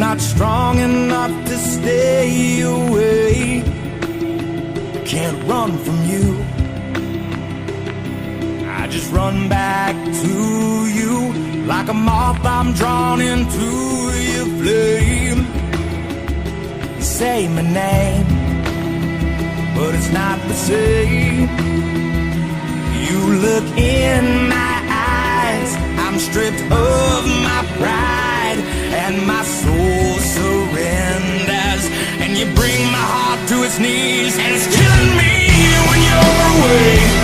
not strong enough to stay away. Can't run from you, I just run back to you. Like a moth I'm drawn into your flame. You say my name, but it's not the same. You look in my eyes, I'm stripped of my pride, and my soul surrenders. And you bring my heart to its knees, and it's killing me when you're away.